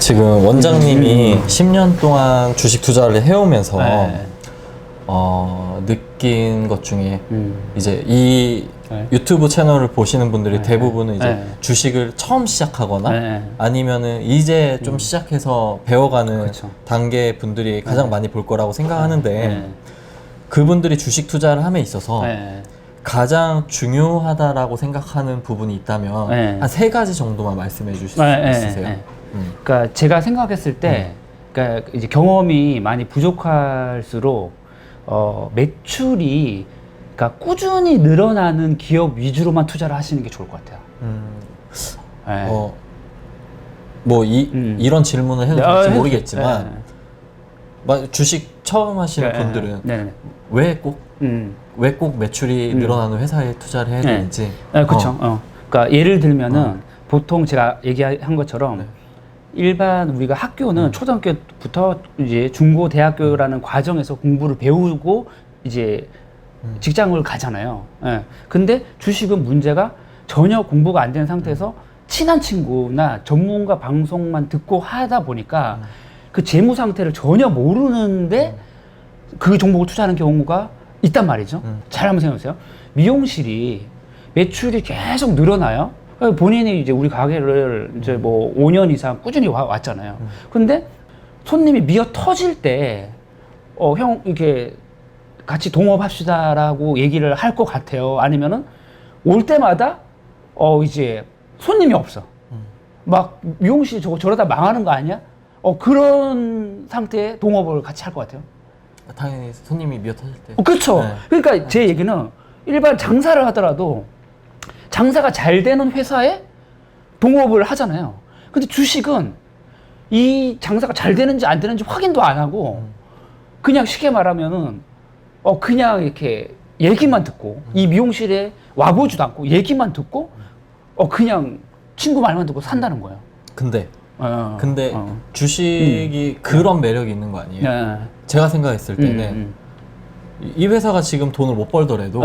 지금 원장님이 10년 동안 주식 투자를 해오면서 네. 느낀 것 중에 이제 이 네. 유튜브 채널을 보시는 분들이 대부분은 이제 네. 주식을 처음 시작하거나 네. 아니면은 이제 좀 시작해서 배워가는 그렇죠. 단계 분들이 가장 많이 볼 거라고 생각하는데 네. 그분들이 주식 투자를 함에 있어서 네. 가장 중요하다라고 생각하는 부분이 있다면 네. 한 3가지 정도만 말씀해 주실 수 네. 있으세요? 네. 그러니까 제가 생각했을 때, 그러니까 이제 경험이 많이 부족할수록 매출이 그러니까 꾸준히 늘어나는 기업 위주로만 투자를 하시는 게 좋을 것 같아요. 네. 뭐 이런 질문을 해도 될지 모르겠지만 네. 주식 처음 하시는 네. 분들은 네. 왜 꼭 매출이 늘어나는 회사에 투자를 해야 되는지. 그렇죠. 그러니까 예를 들면은 보통 제가 얘기한 것처럼 일반 우리가 학교는 초등학교부터 이제 중고 대학교라는 과정에서 공부를 배우고 이제 직장을 가잖아요. 예. 근데 주식은 문제가 전혀 공부가 안 된 상태에서 친한 친구나 전문가 방송만 듣고 하다 보니까 그 재무 상태를 전혀 모르는데 그 종목을 투자하는 경우가 있단 말이죠. 잘 한번 생각해 보세요. 미용실이 매출이 계속 늘어나요. 본인이 이제 우리 가게를 이제 뭐 5년 이상 꾸준히 왔잖아요. 근데 손님이 미어 터질 때, 형, 이렇게 같이 동업합시다라고 얘기를 할 것 같아요. 아니면은 올 때마다, 이제 손님이 없어. 막 미용실 저러다 망하는 거 아니야? 그런 상태에 동업을 같이 할 것 같아요. 당연히 손님이 미어 터질 때. 그렇죠. 네. 그러니까 제 얘기는 일반 장사를 하더라도 장사가 잘 되는 회사에 동업을 하잖아요. 근데 주식은 이 장사가 잘 되는지 안 되는지 확인도 안 하고 그냥 쉽게 말하면은 그냥 이렇게 얘기만 듣고 이 미용실에 와보지도 않고 얘기만 듣고 그냥 친구 말만 듣고 산다는 거예요. 근데 주식이 그런 매력이 있는 거 아니에요? 네. 제가 생각했을 때는 이 회사가 지금 돈을 못 벌더라도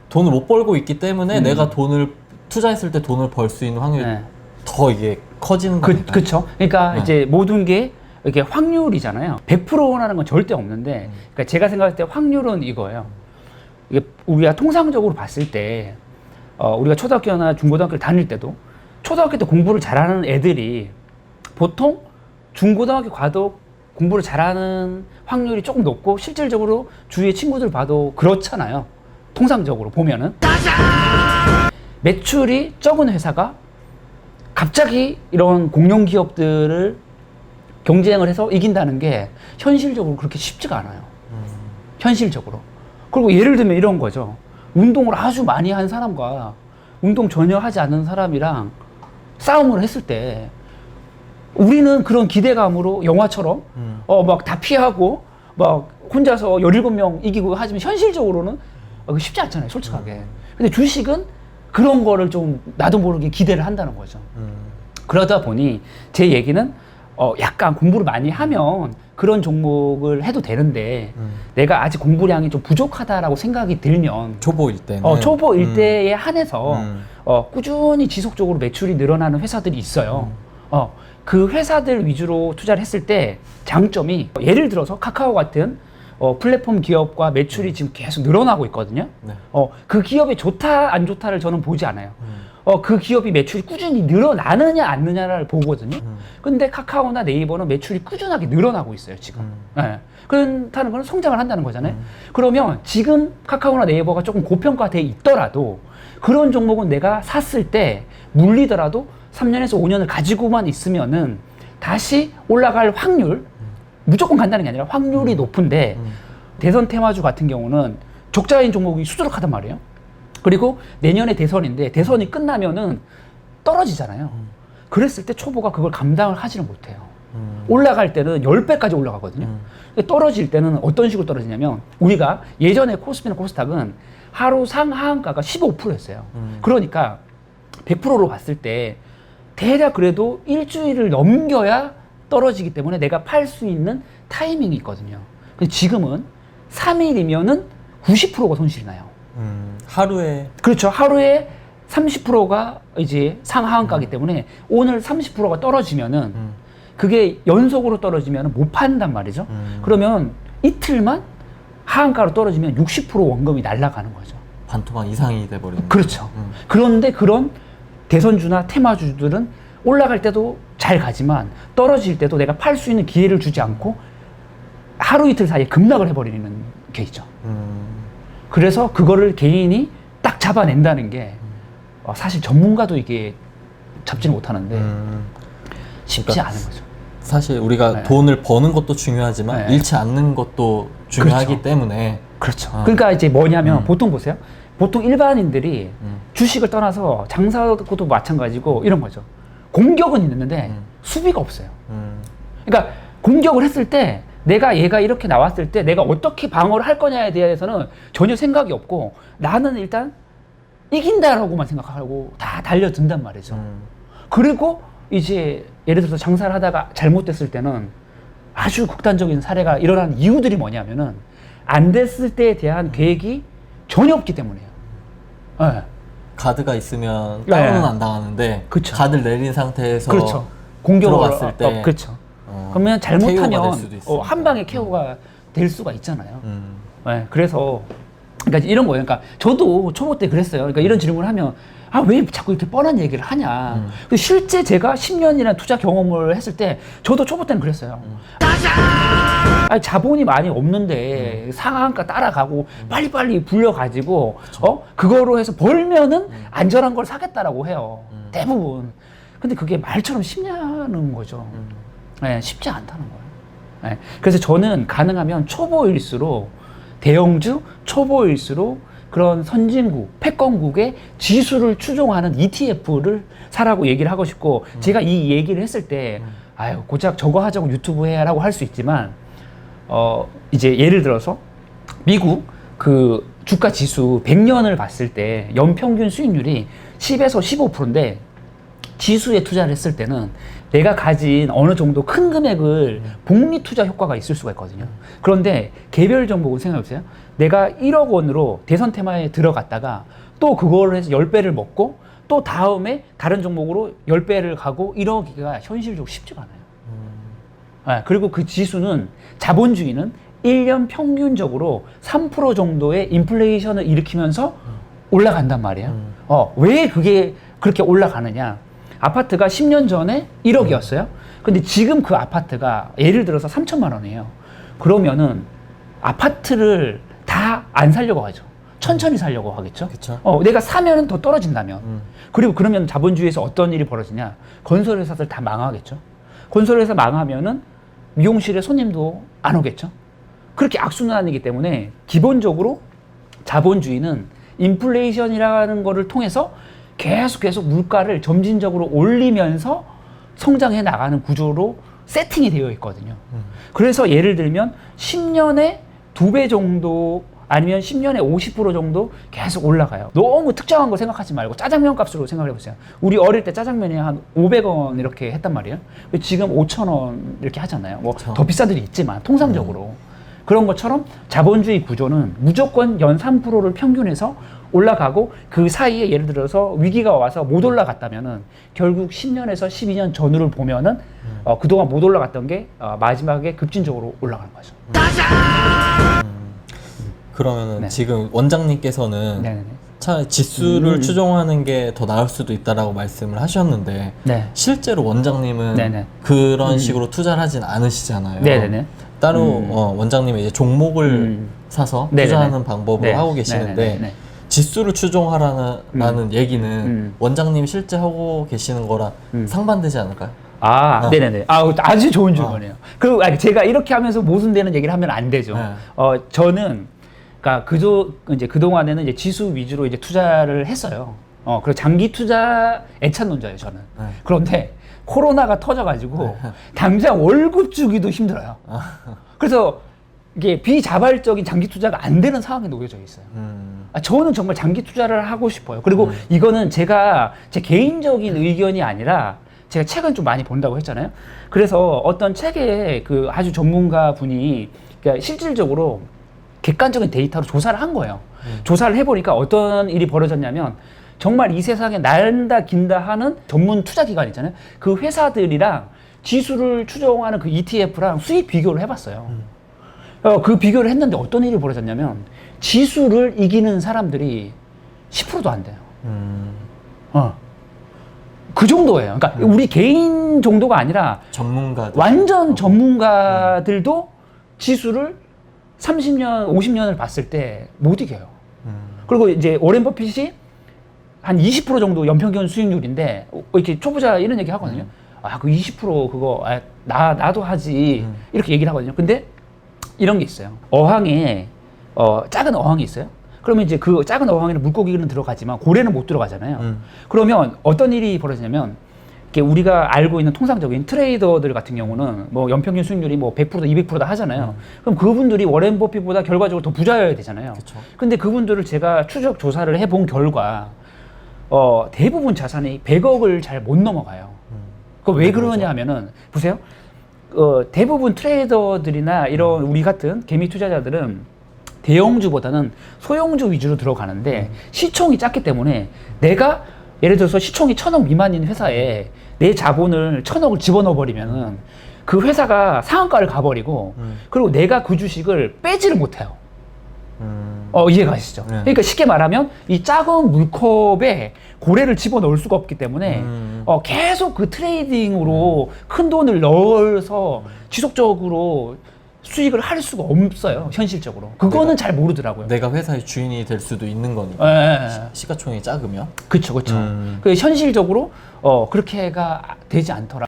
돈을 못 벌고 있기 때문에 내가 돈을 투자했을 때 돈을 벌 수 있는 확률이 더 이게 커지는 거니까. 그렇죠. 그러니까 이제 모든 게 이렇게 확률이잖아요. 100%라는 건 절대 없는데, 그러니까 제가 생각할 때 확률은 이거예요. 이게 우리가 통상적으로 봤을 때, 우리가 초등학교나 중고등학교를 다닐 때도 초등학교 때 공부를 잘하는 애들이 보통 중고등학교 가도 공부를 잘하는 확률이 조금 높고 실질적으로 주위의 친구들 봐도 그렇잖아요. 통상적으로 보면은 매출이 적은 회사가 갑자기 이런 공룡 기업들을 경쟁을 해서 이긴다는 게 현실적으로 그렇게 쉽지가 않아요. 현실적으로. 그리고 예를 들면 이런 거죠. 운동을 아주 많이 한 사람과 운동 전혀 하지 않는 사람이랑 싸움을 했을 때 우리는 그런 기대감으로 영화처럼 막 다 피하고 막 혼자서 17명 이기고 하지만 현실적으로는 쉽지 않잖아요, 솔직하게. 근데 주식은 그런 거를 좀 나도 모르게 기대를 한다는 거죠. 그러다 보니 제 얘기는 약간 공부를 많이 하면 그런 종목을 해도 되는데 내가 아직 공부량이 좀 부족하다라고 생각이 들면 초보일 때는 초보일 때에 한해서 꾸준히 지속적으로 매출이 늘어나는 회사들이 있어요. 그 회사들 위주로 투자를 했을 때 장점이 예를 들어서 카카오 같은 플랫폼 기업과 매출이 지금 계속 늘어나고 있거든요. 네. 그 기업이 좋다 안 좋다를 저는 보지 않아요. 그 기업이 매출이 꾸준히 늘어나느냐 안 느냐를 보거든요. 근데 카카오나 네이버는 매출이 꾸준하게 늘어나고 있어요, 지금. 네. 그렇다는 건 성장을 한다는 거잖아요. 그러면 지금 카카오나 네이버가 조금 고평가돼 있더라도 그런 종목은 내가 샀을 때 물리더라도 3년에서 5년을 가지고만 있으면은 다시 올라갈 확률, 무조건 간다는 게 아니라 확률이 높은데 대선 테마주 같은 경우는 적자인 종목이 수두룩하단 말이에요. 그리고 내년에 대선인데 대선이 끝나면은 떨어지잖아요. 그랬을 때 초보가 그걸 감당을 하지는 못해요. 올라갈 때는 10배까지 올라가거든요. 떨어질 때는 어떤 식으로 떨어지냐면 우리가 예전에 코스피나 코스닥은 하루 상하한가가 15%였어요. 그러니까 100%로 봤을 때 대략 그래도 일주일을 넘겨야 떨어지기 때문에 내가 팔 수 있는 타이밍이 있거든요. 근데 지금은 3일이면은 90%가 손실이 나요. 하루에. 그렇죠. 하루에 30%가 이제 상하한가기 때문에 오늘 30%가 떨어지면은 그게 연속으로 떨어지면 못 판단 말이죠. 그러면 이틀만 하한가로 떨어지면 60% 원금이 날아가는 거죠. 반토막 이상이 돼버리는. 그렇죠. 그런데 그런 대선주나 테마주들은 올라갈 때도 잘 가지만 떨어질 때도 내가 팔 수 있는 기회를 주지 않고 하루 이틀 사이에 급락을 해버리는 게 있죠. 그래서 그거를 개인이 딱 잡아낸다는 게 사실 전문가도 이게 잡지는 못하는데 쉽지 그러니까 않은 거죠. 사실 우리가 네. 돈을 버는 것도 중요하지만 네. 잃지 않는 것도 중요하기 그렇죠. 때문에. 그렇죠. 그러니까 이제 뭐냐면 보통 보세요. 보통 일반인들이 음. 주식을 떠나서 장사도 마찬가지고 이런 거죠. 공격은 있는데 수비가 없어요. 그러니까 공격을 했을 때 얘가 이렇게 나왔을 때 내가 어떻게 방어를 할 거냐에 대해서는 전혀 생각이 없고 나는 일단 이긴다라고만 생각하고 다 달려든단 말이죠. 그리고 이제 예를 들어서 장사를 하다가 잘못됐을 때는 아주 극단적인 사례가 일어나는 이유들이 뭐냐면은 안 됐을 때에 대한 계획이 전혀 없기 때문이에요. 네. 가드가 있으면 네. 다운은 안 당하는데 그쵸. 가드를 내린 상태에서 그렇죠. 공격을 들어갔을 때 그렇죠. KO가 그러면 될 수도 잘못하면 있으니까. 한 방에 KO가 될 수가 있잖아요. 네, 그래서 그러니까 이런 거예요. 그러니까 저도 초보 때 그랬어요. 그러니까 이런 질문을 하면 왜 자꾸 이렇게 뻔한 얘기를 하냐. 근데 실제 제가 10년이나 투자 경험을 했을 때 저도 초보 때는 그랬어요. 아니, 자본이 많이 없는데 상한가 따라가고 빨리빨리 불려가지고 그거로 해서 벌면은 안전한 걸 사겠다라고 해요. 대부분. 근데 그게 말처럼 쉽냐는 거죠. 네, 쉽지 않다는 거예요. 네, 그래서 저는 가능하면 초보일수록 대형주, 초보일수록 그런 선진국, 패권국의 지수를 추종하는 ETF를 사라고 얘기를 하고 싶고, 제가 이 얘기를 했을 때, 아유, 고작 저거 하자고 유튜브 해라고 할 수 있지만, 이제 예를 들어서 미국 그 주가 지수 100년을 봤을 때 연평균 수익률이 10에서 15%인데 지수에 투자를 했을 때는 내가 가진 어느 정도 큰 금액을 복리 투자 효과가 있을 수가 있거든요. 그런데 개별 종목은 생각해보세요. 내가 1억 원으로 대선 테마에 들어갔다가 또 그거를 해서 10배를 먹고 또 다음에 다른 종목으로 10배를 가고 이러기가 현실적으로 쉽지가 않아요. 그리고 그 지수는 자본주의는 1년 평균적으로 3% 정도의 인플레이션을 일으키면서 올라간단 말이에요. 왜 그게 그렇게 올라가느냐? 아파트가 10년 전에 1억이었어요. 근데 지금 그 아파트가 예를 들어서 3천만 원이에요. 그러면은 아파트를 다 안 살려고 하죠. 천천히 살려고 하겠죠. 그쵸. 내가 사면은 더 떨어진다면. 그리고 그러면 자본주의에서 어떤 일이 벌어지냐? 건설회사들 다 망하겠죠. 건설회사 망하면은 미용실에 손님도 안 오겠죠. 그렇게 악순환이기 때문에 기본적으로 자본주의는 인플레이션이라는 거를 통해서 계속 물가를 점진적으로 올리면서 성장해 나가는 구조로 세팅이 되어 있거든요. 그래서 예를 들면 10년에 2배 정도 아니면 10년에 50% 정도 계속 올라가요. 너무 특정한 거 생각하지 말고 짜장면 값으로 생각해 보세요. 우리 어릴 때 짜장면이 한 500원 이렇게 했단 말이에요. 지금 5,000원 이렇게 하잖아요. 뭐 더 비싼 데도 있지만 통상적으로. 그런 것처럼 자본주의 구조는 무조건 연 3%를 평균해서 올라가고 그 사이에 예를 들어서 위기가 와서 못 올라갔다면은 결국 10년에서 12년 전후를 보면은 그동안 못 올라갔던 게 마지막에 급진적으로 올라가는 거죠. 그러면은 네. 지금 원장님께서는 네네네. 차라리 지수를 추종하는 게 더 나을 수도 있다라고 말씀을 하셨는데 네. 실제로 원장님은 네네. 그런 식으로 투자를 하진 않으시잖아요. 네네네. 따로 원장님이 이제 종목을 사서 네네네. 투자하는 방법을 네. 하고 계시는데 네네네. 지수를 추종하라는 얘기는 원장님이 실제 하고 계시는 거랑 상반되지 않을까요? 네네네. 아주 좋은 질문이에요. 그리고 제가 이렇게 하면서 모순되는 얘기를 하면 안 되죠. 네. 저는, 그러니까 이제 그동안에는 이제 지수 위주로 이제 투자를 했어요. 그리고 장기 투자 애찬론자예요, 저는. 네. 그런데 코로나가 터져가지고 당장 월급 주기도 힘들어요. 그래서 이게 비자발적인 장기 투자가 안 되는 상황에 놓여져 있어요. 저는 정말 장기 투자를 하고 싶어요. 그리고 이거는 제가 제 개인적인 의견이 아니라 제가 책은 좀 많이 본다고 했잖아요. 그래서 어떤 책에 그 아주 전문가 분이 그러니까 실질적으로 객관적인 데이터로 조사를 한 거예요. 조사를 해보니까 어떤 일이 벌어졌냐면 정말 이 세상에 난다 긴다 하는 전문 투자 기관 있잖아요. 그 회사들이랑 지수를 추정하는 그 ETF랑 수익 비교를 해봤어요. 그 비교를 했는데 어떤 일이 벌어졌냐면 지수를 이기는 사람들이 10%도 안 돼요. 그 정도예요. 그러니까 우리 개인 정도가 아니라 전문가들. 완전 전문가들도 지수를 30년, 50년을 봤을 때 못 이겨요. 그리고 이제 워렌 버핏이 한 20% 정도 연평균 수익률인데 이렇게 초보자 이런 얘기 하거든요. 아, 그 20% 그거 나도 하지 이렇게 얘기를 하거든요. 근데 이런 게 있어요. 어항에 작은 어항이 있어요. 그러면 이제 그 작은 어항에는 물고기는 들어가지만 고래는 못 들어가잖아요. 그러면 어떤 일이 벌어지냐면 이렇게 우리가 알고 있는 통상적인 트레이더들 같은 경우는 뭐 연평균 수익률이 뭐 100%다 200%다 하잖아요. 그럼 그분들이 워렌 버핏보다 결과적으로 더 부자여야 되잖아요. 그쵸. 근데 그분들을 제가 추적 조사를 해본 결과 대부분 자산이 100억을 잘 못 넘어가요. 그 왜 그러냐 하면은 보세요. 대부분 트레이더들이나 이런 우리 같은 개미 투자자들은 대형주보다는 소형주 위주로 들어가는데 시총이 작기 때문에 내가 예를 들어서 시총이 1000억 미만인 회사에 내 자본을 1000억을 집어넣어 버리면은 그 회사가 상한가를 가버리고 그리고 내가 그 주식을 빼지를 못해요. 이해가 가시죠? 네. 그러니까 쉽게 말하면 이 작은 물컵에 고래를 집어넣을 수가 없기 때문에 계속 그 트레이딩으로 큰 돈을 넣어서 지속적으로 수익을 할 수가 없어요. 현실적으로. 그거는 잘 모르더라고요. 내가 회사의 주인이 될 수도 있는 거니까. 예. 시가총액이 작으면. 그쵸. 그 현실적으로 그렇게가 되지 않더라.